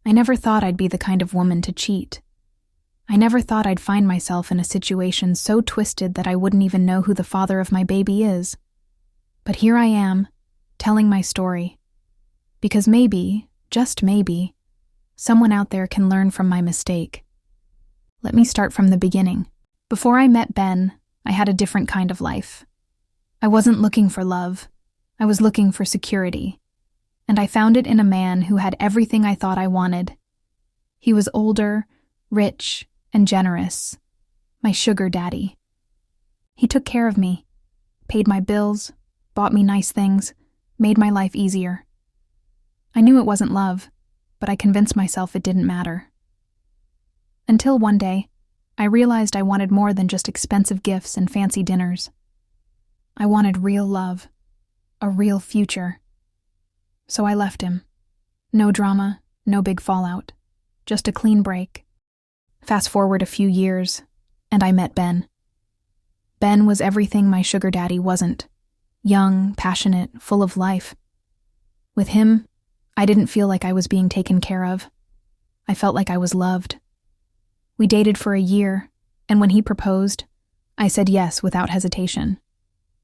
I never thought I'd be the kind of woman to cheat. I never thought I'd find myself in a situation so twisted that I wouldn't even know who the father of my baby is. But here I am, telling my story. Because maybe, just maybe, someone out there can learn from my mistake. Let me start from the beginning. Before I met Ben, I had a different kind of life. I wasn't looking for love. I was looking for security. And I found it in a man who had everything I thought I wanted. He was older, rich, and generous. My sugar daddy. He took care of me, paid my bills, bought me nice things, made my life easier. I knew it wasn't love, but I convinced myself it didn't matter. Until one day, I realized I wanted more than just expensive gifts and fancy dinners. I wanted real love, a real future. So I left him. No drama, no big fallout, just a clean break. Fast forward a few years, and I met Ben. Ben was everything my sugar daddy wasn't. Young, passionate, full of life. With him, I didn't feel like I was being taken care of. I felt like I was loved. We dated for a year, and when he proposed, I said yes without hesitation.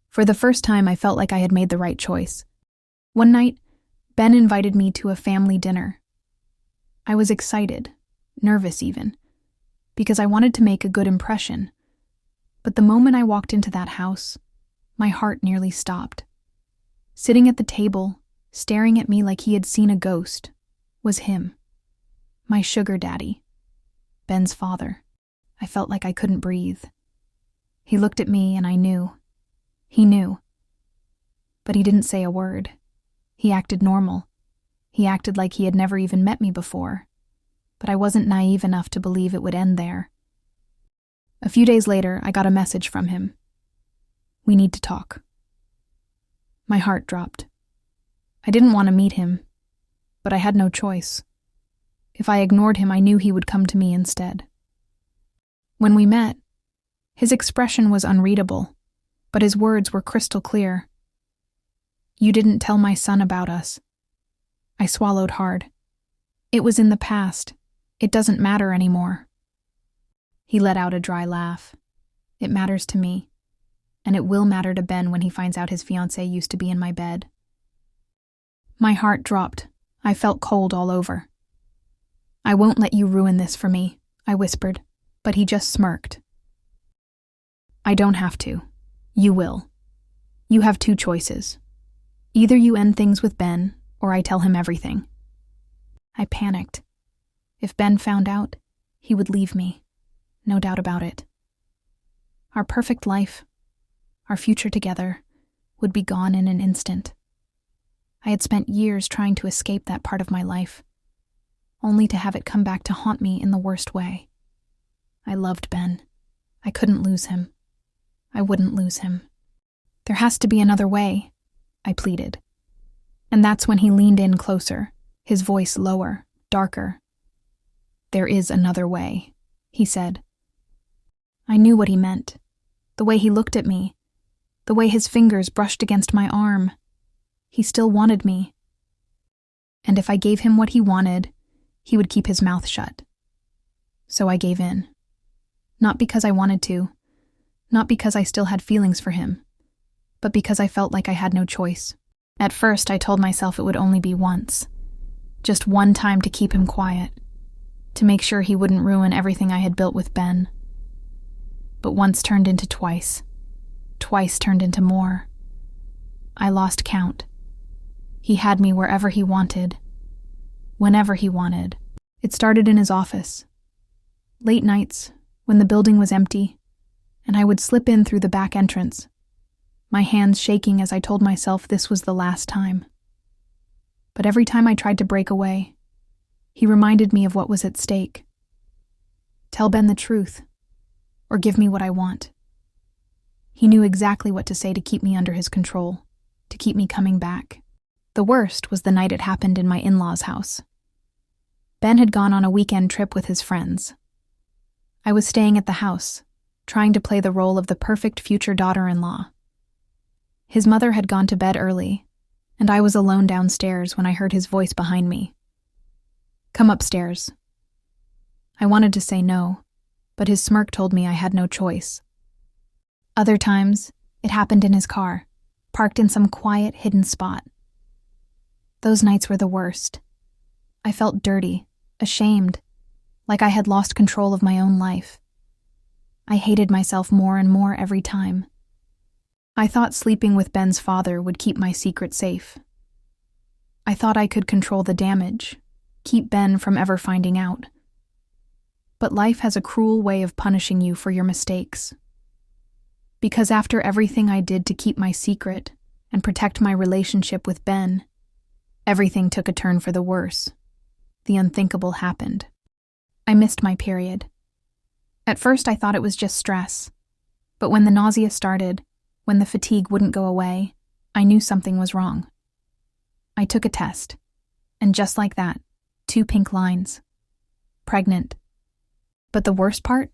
For the first time, I felt like I had made the right choice. One night, Ben invited me to a family dinner. I was excited, nervous even, because I wanted to make a good impression. But the moment I walked into that house, my heart nearly stopped. Sitting at the table, staring at me like he had seen a ghost, was him. My sugar daddy. Ben's father. I felt like I couldn't breathe. He looked at me and I knew. He knew. But he didn't say a word. He acted normal. He acted like he had never even met me before. But I wasn't naive enough to believe it would end there. A few days later, I got a message from him. We need to talk. My heart dropped. I didn't want to meet him, but I had no choice. If I ignored him, I knew he would come to me instead. When we met, his expression was unreadable, but his words were crystal clear. You didn't tell my son about us. I swallowed hard. It was in the past. It doesn't matter anymore. He let out a dry laugh. It matters to me, and it will matter to Ben when he finds out his fiancé used to be in my bed. My heart dropped. I felt cold all over. I won't let you ruin this for me, I whispered, but he just smirked. I don't have to. You will. You have two choices. Either you end things with Ben, or I tell him everything. I panicked. If Ben found out, he would leave me. No doubt about it. Our perfect life, our future together, would be gone in an instant. I had spent years trying to escape that part of my life, only to have it come back to haunt me in the worst way. I loved Ben. I couldn't lose him. I wouldn't lose him. There has to be another way, I pleaded. And that's when he leaned in closer, his voice lower, darker. There is another way, he said. I knew what he meant. The way he looked at me, the way his fingers brushed against my arm. He still wanted me. And if I gave him what he wanted, he would keep his mouth shut. So I gave in. Not because I wanted to, not because I still had feelings for him, but because I felt like I had no choice. At first, I told myself it would only be once. Just one time to keep him quiet, to make sure he wouldn't ruin everything I had built with Ben. But once turned into twice. Twice turned into more. I lost count. He had me wherever he wanted, whenever he wanted. It started in his office. Late nights, when the building was empty, and I would slip in through the back entrance, my hands shaking as I told myself this was the last time. But every time I tried to break away, he reminded me of what was at stake. Tell Ben the truth, or give me what I want. He knew exactly what to say to keep me under his control, to keep me coming back. The worst was the night it happened in my in-laws' house. Ben had gone on a weekend trip with his friends. I was staying at the house, trying to play the role of the perfect future daughter-in-law. His mother had gone to bed early, and I was alone downstairs when I heard his voice behind me. Come upstairs. I wanted to say no, but his smirk told me I had no choice. Other times, it happened in his car, parked in some quiet, hidden spot. Those nights were the worst. I felt dirty, ashamed, like I had lost control of my own life. I hated myself more and more every time. I thought sleeping with Ben's father would keep my secret safe. I thought I could control the damage, keep Ben from ever finding out. But life has a cruel way of punishing you for your mistakes. Because after everything I did to keep my secret and protect my relationship with Ben, everything took a turn for the worse. The unthinkable happened. I missed my period. At first I thought it was just stress, but when the nausea started, when the fatigue wouldn't go away, I knew something was wrong. I took a test, and just like that, 2 pink lines. Pregnant. But the worst part?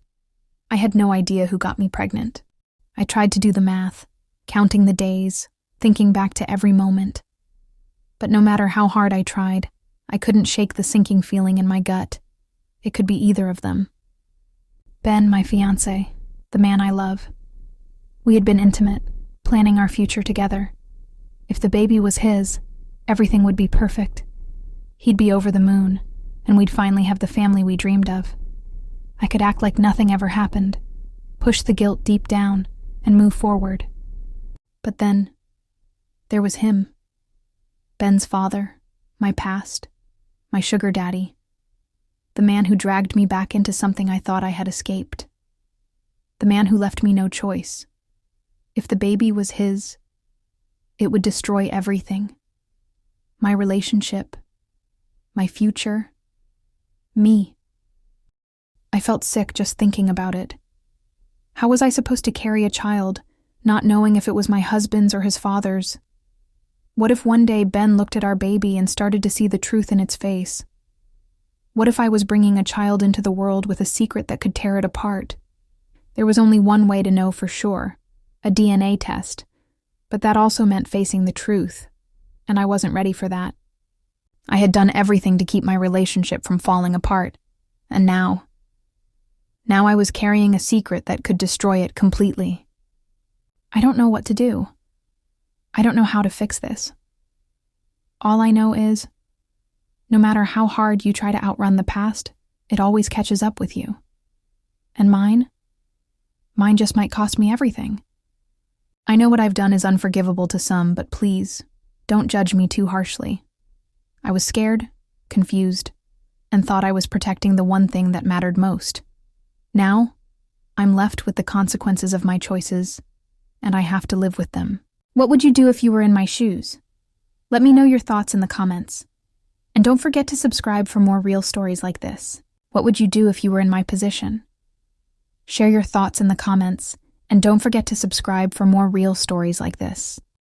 I had no idea who got me pregnant. I tried to do the math, counting the days, thinking back to every moment. But no matter how hard I tried, I couldn't shake the sinking feeling in my gut. It could be either of them. Ben, my fiancé, the man I love. We had been intimate, planning our future together. If the baby was his, everything would be perfect. He'd be over the moon, and we'd finally have the family we dreamed of. I could act like nothing ever happened, push the guilt deep down, and move forward. But then, there was him. Ben's father, my past, my sugar daddy. The man who dragged me back into something I thought I had escaped. The man who left me no choice. If the baby was his, it would destroy everything. My relationship, my future, me. I felt sick just thinking about it. How was I supposed to carry a child, not knowing if it was my husband's or his father's? What if one day Ben looked at our baby and started to see the truth in its face? What if I was bringing a child into the world with a secret that could tear it apart? There was only one way to know for sure, a DNA test, but that also meant facing the truth, and I wasn't ready for that. I had done everything to keep my relationship from falling apart, and now I was carrying a secret that could destroy it completely. I don't know what to do. I don't know how to fix this. All I know is, no matter how hard you try to outrun the past, it always catches up with you. And mine just might cost me everything. I know what I've done is unforgivable to some, but please, don't judge me too harshly. I was scared, confused, and thought I was protecting the one thing that mattered most. Now, I'm left with the consequences of my choices, and I have to live with them. What would you do if you were in my shoes? Let me know your thoughts in the comments. And don't forget to subscribe for more real stories like this. What would you do if you were in my position? Share your thoughts in the comments, and don't forget to subscribe for more real stories like this.